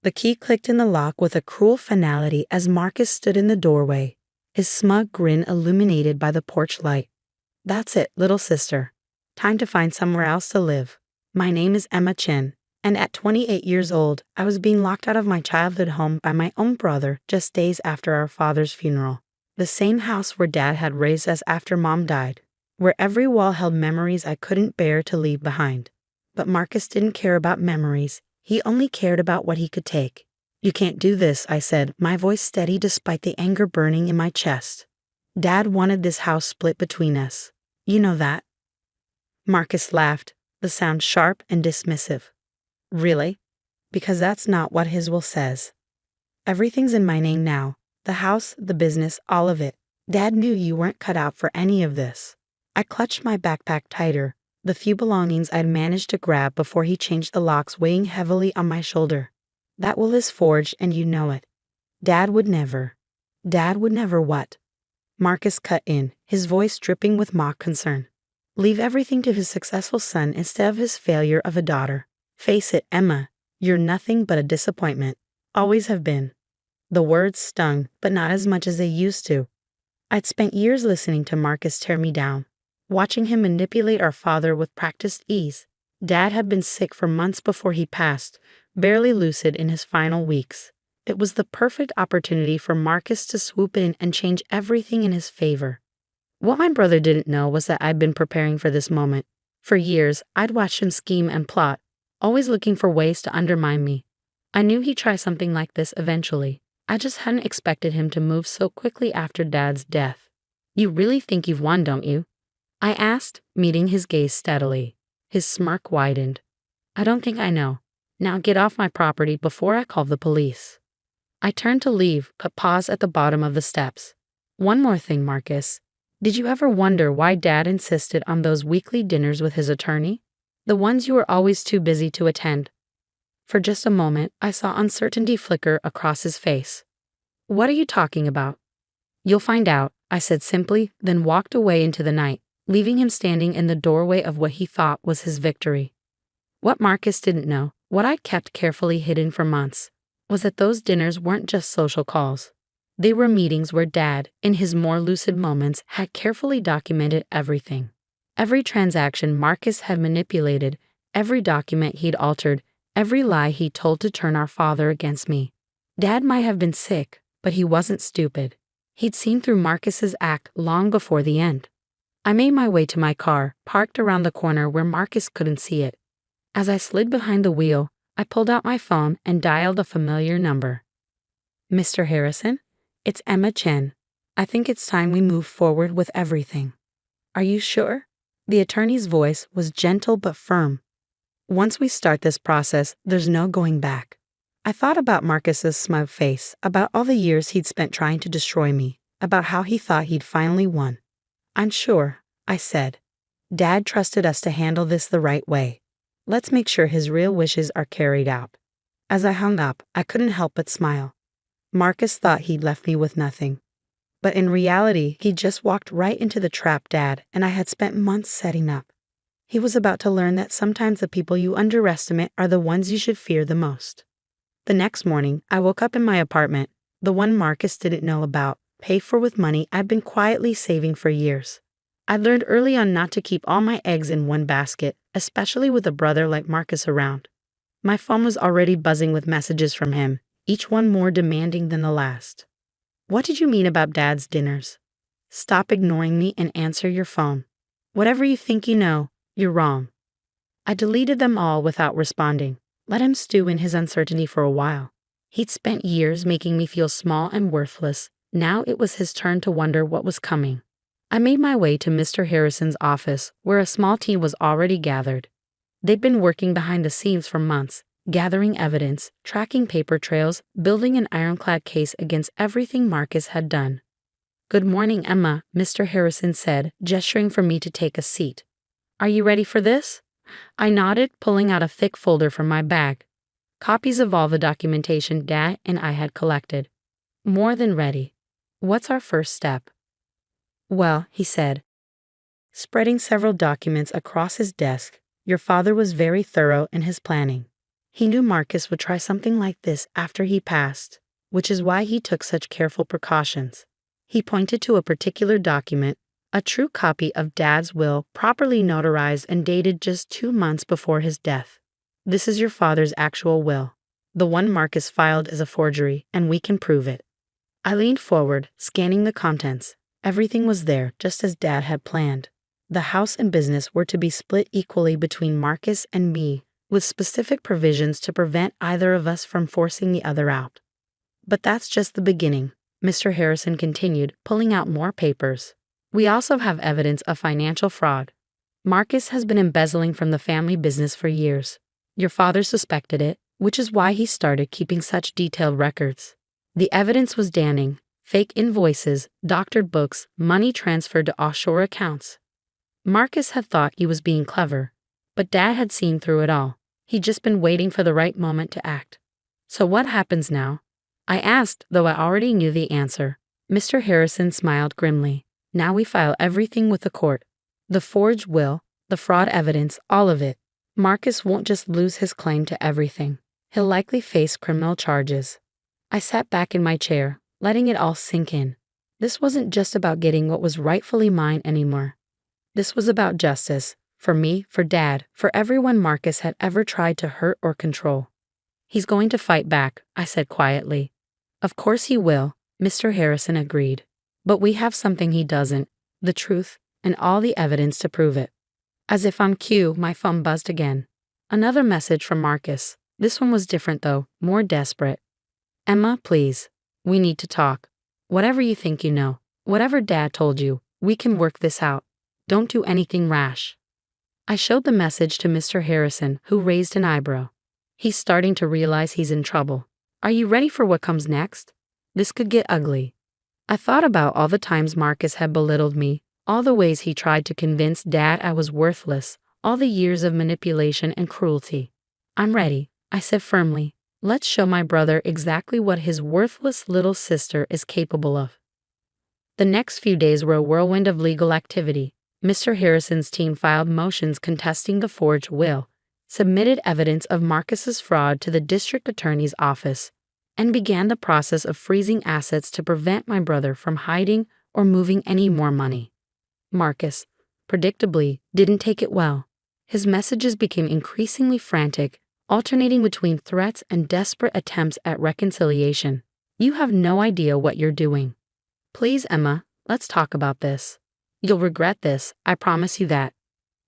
The key clicked in the lock with a cruel finality as Marcus stood in the doorway, his smug grin illuminated by the porch light. "That's it, little sister. Time to find somewhere else to live. My name is Emma Chin, and at 28 years old, I was being locked out of my childhood home by my own brother just days after our father's funeral. The same house where Dad had raised us after Mom died, where every wall held memories I couldn't bear to leave behind. But Marcus didn't care about memories. He only cared about what he could take. "You can't do this," I said, my voice steady despite the anger burning in my chest. "Dad wanted this house split between us. You know that." Marcus laughed, the sound sharp and dismissive. "Really? Because that's not what his will says. Everything's in my name now. The house, the business, all of it. Dad knew you weren't cut out for any of this." I clutched my backpack tighter, the few belongings I'd managed to grab before he changed the locks weighing heavily on my shoulder. "That will is forged and you know it. Dad would never." "Dad would never what?" Marcus cut in, his voice dripping with mock concern. "Leave everything to his successful son instead of his failure of a daughter. Face it, Emma, you're nothing but a disappointment. Always have been." The words stung, but not as much as they used to. I'd spent years listening to Marcus tear me down, watching him manipulate our father with practiced ease. Dad had been sick for months before he passed, barely lucid in his final weeks. It was the perfect opportunity for Marcus to swoop in and change everything in his favor. What my brother didn't know was that I'd been preparing for this moment. For years, I'd watched him scheme and plot, always looking for ways to undermine me. I knew he'd try something like this eventually. I just hadn't expected him to move so quickly after Dad's death. "You really think you've won, don't you?" I asked, meeting his gaze steadily. His smirk widened. "I don't think I know. Now get off my property before I call the police." I turned to leave, but paused at the bottom of the steps. "One more thing, Marcus. Did you ever wonder why Dad insisted on those weekly dinners with his attorney? The ones you were always too busy to attend?" For just a moment, I saw uncertainty flicker across his face. "What are you talking about?" "You'll find out," I said simply, then walked away into the night, leaving him standing in the doorway of what he thought was his victory. What Marcus didn't know, what I'd kept carefully hidden for months, was that those dinners weren't just social calls. They were meetings where Dad, in his more lucid moments, had carefully documented everything. Every transaction Marcus had manipulated, every document he'd altered, every lie he told to turn our father against me. Dad might have been sick, but he wasn't stupid. He'd seen through Marcus's act long before the end. I made my way to my car, parked around the corner where Marcus couldn't see it. As I slid behind the wheel, I pulled out my phone and dialed a familiar number. "Mr. Harrison? It's Emma Chen. I think it's time we move forward with everything." "Are you sure?" The attorney's voice was gentle but firm. "Once we start this process, there's no going back." I thought about Marcus's smug face, about all the years he'd spent trying to destroy me, about how he thought he'd finally won. "I'm sure," I said. "Dad trusted us to handle this the right way. Let's make sure his real wishes are carried out." As I hung up, I couldn't help but smile. Marcus thought he'd left me with nothing. But in reality, he'd just walked right into the trap Dad and I had spent months setting up. He was about to learn that sometimes the people you underestimate are the ones you should fear the most. The next morning, I woke up in my apartment, the one Marcus didn't know about, paid for with money I'd been quietly saving for years. I learned early on not to keep all my eggs in one basket, especially with a brother like Marcus around. My phone was already buzzing with messages from him, each one more demanding than the last. "What did you mean about Dad's dinners? Stop ignoring me and answer your phone. Whatever you think you know, you're wrong." I deleted them all without responding. Let him stew in his uncertainty for a while. He'd spent years making me feel small and worthless. Now it was his turn to wonder what was coming. I made my way to Mr. Harrison's office, where a small team was already gathered. They'd been working behind the scenes for months, gathering evidence, tracking paper trails, building an ironclad case against everything Marcus had done. "Good morning, Emma," Mr. Harrison said, gesturing for me to take a seat. "Are you ready for this?" I nodded, pulling out a thick folder from my bag. Copies of all the documentation Dad and I had collected. "More than ready. What's our first step?" "Well," he said, spreading several documents across his desk, "your father was very thorough in his planning. He knew Marcus would try something like this after he passed, which is why he took such careful precautions. He pointed to a particular document, a true copy of Dad's will, properly notarized and dated just 2 months before his death. This is your father's actual will. The one Marcus filed is a forgery, and we can prove it. I leaned forward, scanning the contents. Everything was there, just as Dad had planned. The house and business were to be split equally between Marcus and me, with specific provisions to prevent either of us from forcing the other out. But that's just the beginning, Mr. Harrison continued, pulling out more papers. We also have evidence of financial fraud. Marcus has been embezzling from the family business for years. Your father suspected it, which is why he started keeping such detailed records. The evidence was damning: fake invoices, doctored books, money transferred to offshore accounts. Marcus had thought he was being clever, but Dad had seen through it all. He'd just been waiting for the right moment to act. So what happens now? I asked, though I already knew the answer. Mr. Harrison smiled grimly. Now we file everything with the court. The forged will, the fraud evidence, all of it. Marcus won't just lose his claim to everything. He'll likely face criminal charges. I sat back in my chair, letting it all sink in. This wasn't just about getting what was rightfully mine anymore. This was about justice, for me, for Dad, for everyone Marcus had ever tried to hurt or control. He's going to fight back, I said quietly. Of course he will, Mr. Harrison agreed. But we have something he doesn't, the truth, and all the evidence to prove it. As if on cue, my phone buzzed again. Another message from Marcus. This one was different though, more desperate. Emma, please. We need to talk. Whatever you think you know, whatever Dad told you, we can work this out. Don't do anything rash. I showed the message to Mr. Harrison, who raised an eyebrow. He's starting to realize he's in trouble. Are you ready for what comes next? This could get ugly. I thought about all the times Marcus had belittled me, all the ways he tried to convince Dad I was worthless, all the years of manipulation and cruelty. I'm ready, I said firmly. Let's show my brother exactly what his worthless little sister is capable of. The next few days were a whirlwind of legal activity. Mr. Harrison's team filed motions contesting the forged will, submitted evidence of Marcus's fraud to the district attorney's office, and began the process of freezing assets to prevent my brother from hiding or moving any more money. Marcus, predictably, didn't take it well. His messages became increasingly frantic, alternating between threats and desperate attempts at reconciliation. You have no idea what you're doing. Please, Emma, let's talk about this. You'll regret this, I promise you that.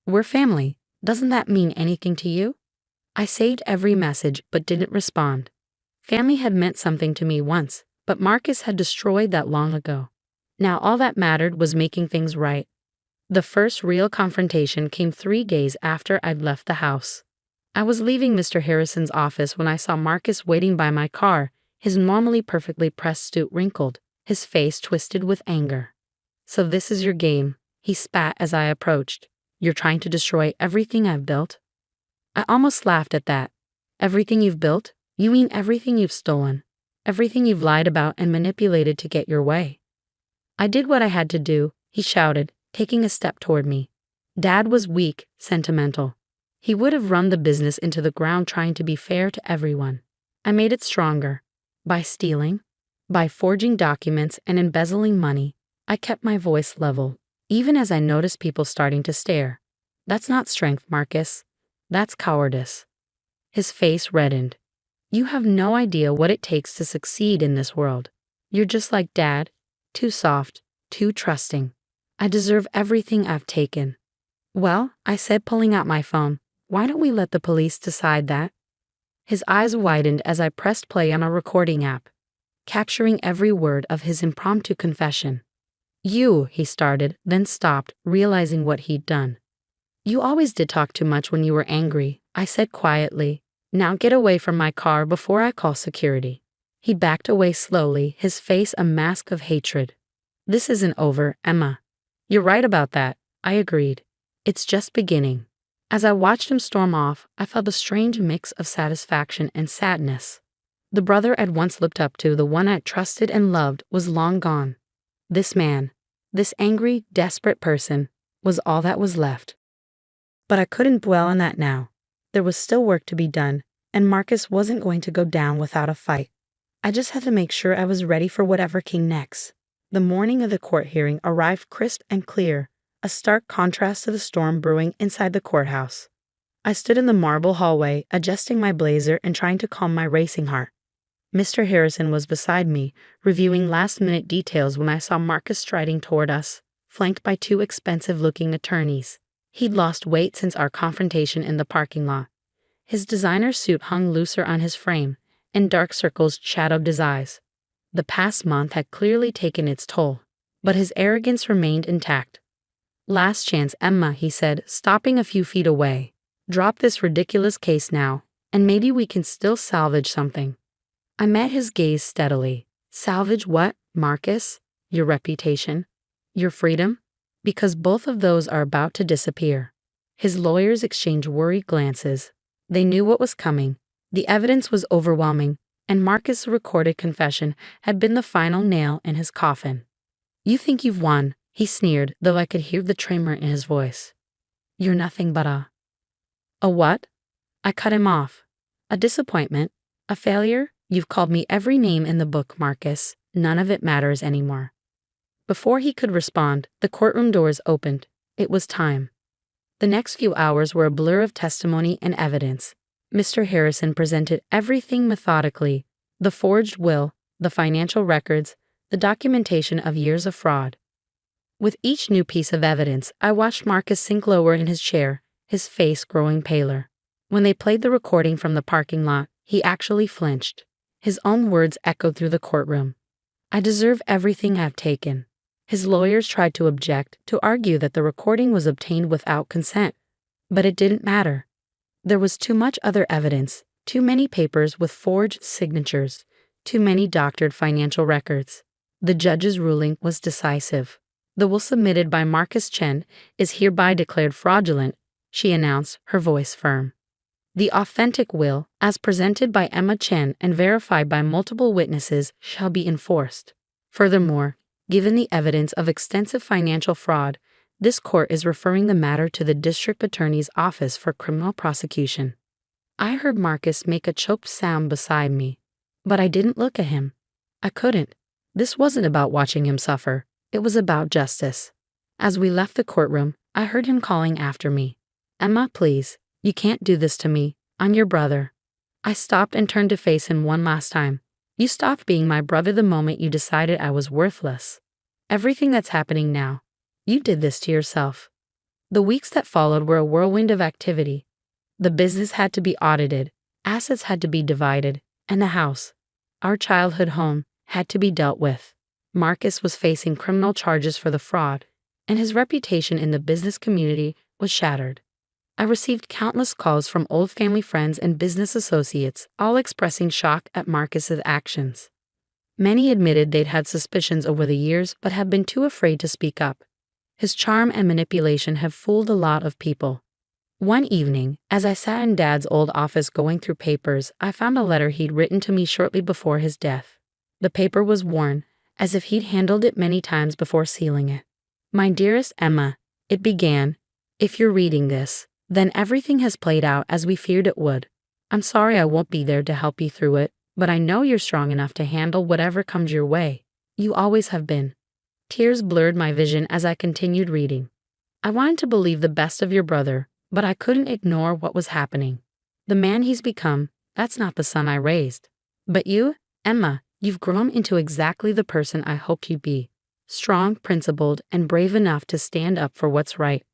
We're family. Doesn't that mean anything to you? I saved every message but didn't respond. Family had meant something to me once, but Marcus had destroyed that long ago. Now all that mattered was making things right. The first real confrontation came 3 days after I'd left the house. I was leaving Mr. Harrison's office when I saw Marcus waiting by my car, his normally perfectly pressed suit wrinkled, his face twisted with anger. So this is your game, he spat as I approached. You're trying to destroy everything I've built? I almost laughed at that. Everything you've built? You mean everything you've stolen? Everything you've lied about and manipulated to get your way? I did what I had to do, he shouted, taking a step toward me. Dad was weak, sentimental. He would have run the business into the ground trying to be fair to everyone. I made it stronger. By stealing, by forging documents and embezzling money, I kept my voice level, even as I noticed people starting to stare. That's not strength, Marcus. That's cowardice. His face reddened. You have no idea what it takes to succeed in this world. You're just like Dad, too soft, too trusting. I deserve everything I've taken. Well, I said, pulling out my phone, why don't we let the police decide that? His eyes widened as I pressed play on a recording app, capturing every word of his impromptu confession. He started, then stopped, realizing what he'd done. You always did talk too much when you were angry, I said quietly. Now get away from my car before I call security. He backed away slowly, his face a mask of hatred. This isn't over, Emma. You're right about that, I agreed. It's just beginning. As I watched him storm off, I felt a strange mix of satisfaction and sadness. The brother I'd once looked up to, the one I'd trusted and loved, was long gone. This man, this angry, desperate person, was all that was left. But I couldn't dwell on that now. There was still work to be done, and Marcus wasn't going to go down without a fight. I just had to make sure I was ready for whatever came next. The morning of the court hearing arrived crisp and clear, a stark contrast to the storm brewing inside the courthouse. I stood in the marble hallway, adjusting my blazer and trying to calm my racing heart. Mr. Harrison was beside me, reviewing last-minute details when I saw Marcus striding toward us, flanked by two expensive-looking attorneys. He'd lost weight since our confrontation in the parking lot. His designer suit hung looser on his frame, and dark circles shadowed his eyes. The past month had clearly taken its toll, but his arrogance remained intact. "Last chance, Emma," he said, stopping a few feet away. "Drop this ridiculous case now, and maybe we can still salvage something." I met his gaze steadily. "Salvage what, Marcus? Your reputation? Your freedom? Because both of those are about to disappear." His lawyers exchanged worried glances. They knew what was coming. The evidence was overwhelming, and Marcus' recorded confession had been the final nail in his coffin. "You think you've won," he sneered, though I could hear the tremor in his voice. "You're nothing but a what?" I cut him off. "A disappointment, a failure. You've called me every name in the book, Marcus. None of it matters anymore." Before he could respond, the courtroom doors opened. It was time. The next few hours were a blur of testimony and evidence. Mr. Harrison presented everything methodically: the forged will, the financial records, the documentation of years of fraud. With each new piece of evidence, I watched Marcus sink lower in his chair, his face growing paler. When they played the recording from the parking lot, he actually flinched. His own words echoed through the courtroom. "I deserve everything I've taken." His lawyers tried to object, to argue that the recording was obtained without consent. But it didn't matter. There was too much other evidence, too many papers with forged signatures, too many doctored financial records. The judge's ruling was decisive. "The will submitted by Marcus Chen is hereby declared fraudulent," she announced, her voice firm. "The authentic will, as presented by Emma Chen and verified by multiple witnesses, shall be enforced. Furthermore, given the evidence of extensive financial fraud, this court is referring the matter to the district attorney's office for criminal prosecution." I heard Marcus make a choked sound beside me, but I didn't look at him. I couldn't. This wasn't about watching him suffer. It was about justice. As we left the courtroom, I heard him calling after me. "Emma, please. You can't do this to me. I'm your brother." I stopped and turned to face him one last time. "You stopped being my brother the moment you decided I was worthless. Everything that's happening now, you did this to yourself." The weeks that followed were a whirlwind of activity. The business had to be audited, assets had to be divided, and the house, our childhood home, had to be dealt with. Marcus was facing criminal charges for the fraud, and his reputation in the business community was shattered. I received countless calls from old family friends and business associates, all expressing shock at Marcus's actions. Many admitted they'd had suspicions over the years but had been too afraid to speak up. His charm and manipulation have fooled a lot of people. One evening, as I sat in Dad's old office going through papers, I found a letter he'd written to me shortly before his death. The paper was worn, as if he'd handled it many times before sealing it. "My dearest Emma," it began, "if you're reading this, then everything has played out as we feared it would. I'm sorry I won't be there to help you through it, but I know you're strong enough to handle whatever comes your way. You always have been." Tears blurred my vision as I continued reading. "I wanted to believe the best of your brother, but I couldn't ignore what was happening. The man he's become, that's not the son I raised. But you, Emma, you've grown into exactly the person I hoped you'd be. Strong, principled, and brave enough to stand up for what's right.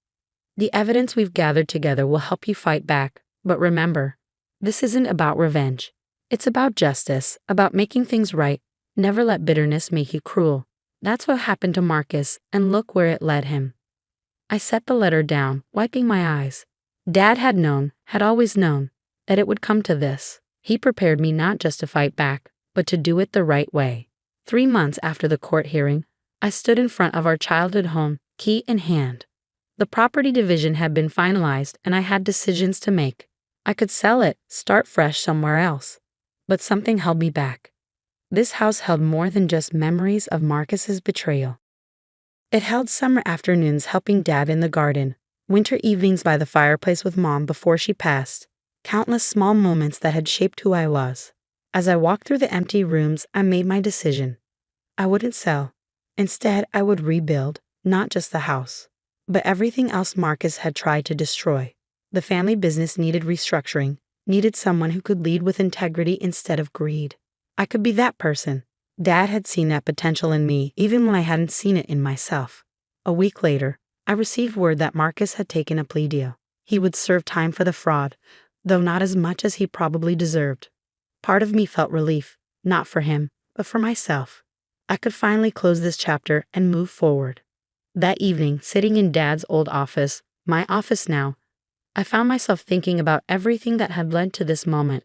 The evidence we've gathered together will help you fight back, but remember, this isn't about revenge. It's about justice, about making things right. Never let bitterness make you cruel. That's what happened to Marcus, and look where it led him." I set the letter down, wiping my eyes. Dad had known, had always known, that it would come to this. He prepared me not just to fight back, but to do it the right way. 3 months after the court hearing, I stood in front of our childhood home, key in hand. The property division had been finalized, and I had decisions to make. I could sell it, start fresh somewhere else. But something held me back. This house held more than just memories of Marcus's betrayal. It held summer afternoons helping Dad in the garden, winter evenings by the fireplace with Mom before she passed, Countless small moments that had shaped who I was. As I walked through the empty rooms, I made my decision. I wouldn't sell. Instead, I would rebuild, not just the house, but everything else Marcus had tried to destroy. The family business needed restructuring, needed someone who could lead with integrity instead of greed. I could be that person. Dad had seen that potential in me, even when I hadn't seen it in myself. A week later, I received word that Marcus had taken a plea deal. He would serve time for the fraud, though not as much as he probably deserved. Part of me felt relief, not for him, but for myself. I could finally close this chapter and move forward. That evening, sitting in Dad's old office, my office now, I found myself thinking about everything that had led to this moment.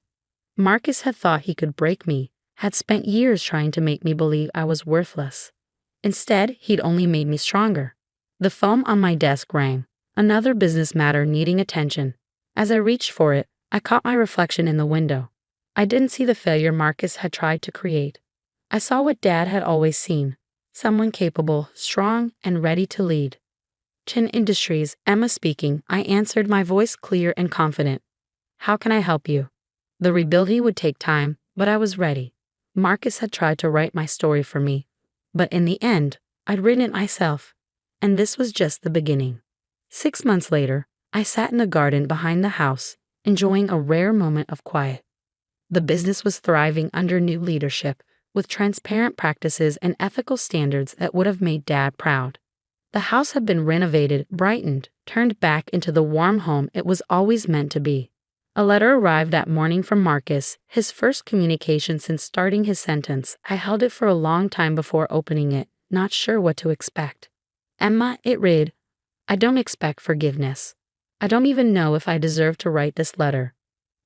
Marcus had thought he could break me, had spent years trying to make me believe I was worthless. Instead, he'd only made me stronger. The phone on my desk rang, another business matter needing attention. As I reached for it, I caught my reflection in the window. I didn't see the failure Marcus had tried to create. I saw what Dad had always seen, someone capable, strong, and ready to lead. Chin Industries, Emma speaking. I answered, my voice clear and confident. How can I help you? The rebuilding would take time, but I was ready. Marcus had tried to write my story for me, but in the end, I'd written it myself, and this was just the beginning. 6 months later, I sat in the garden behind the house, enjoying a rare moment of quiet. The business was thriving under new leadership, with transparent practices and ethical standards that would have made Dad proud. The house had been renovated, brightened, turned back into the warm home it was always meant to be. A letter arrived that morning from Marcus, his first communication since starting his sentence. I held it for a long time before opening it, not sure what to expect. Emma, it read, I don't expect forgiveness. I don't even know if I deserve to write this letter.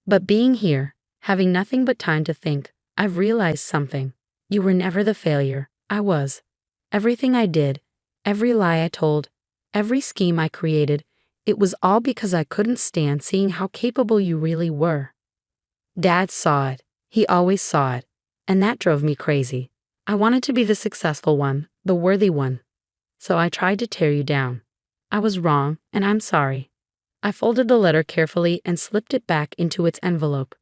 But being here, having nothing but time to think, I've realized something. You were never the failure. I was. Everything I did, every lie I told, every scheme I created, it was all because I couldn't stand seeing how capable you really were. Dad saw it. He always saw it. And that drove me crazy. I wanted to be the successful one, the worthy one. So I tried to tear you down. I was wrong, and I'm sorry. I folded the letter carefully and slipped it back into its envelope.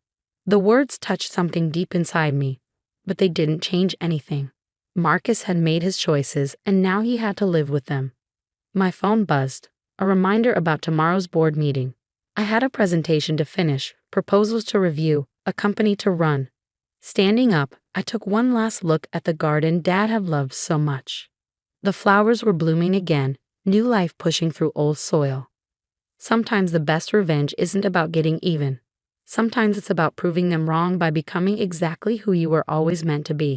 The words touched something deep inside me, but they didn't change anything. Marcus had made his choices, and now he had to live with them. My phone buzzed, a reminder about tomorrow's board meeting. I had a presentation to finish, proposals to review, a company to run. Standing up, I took one last look at the garden Dad had loved so much. The flowers were blooming again, new life pushing through old soil. Sometimes the best revenge isn't about getting even. Sometimes it's about proving them wrong by becoming exactly who you were always meant to be.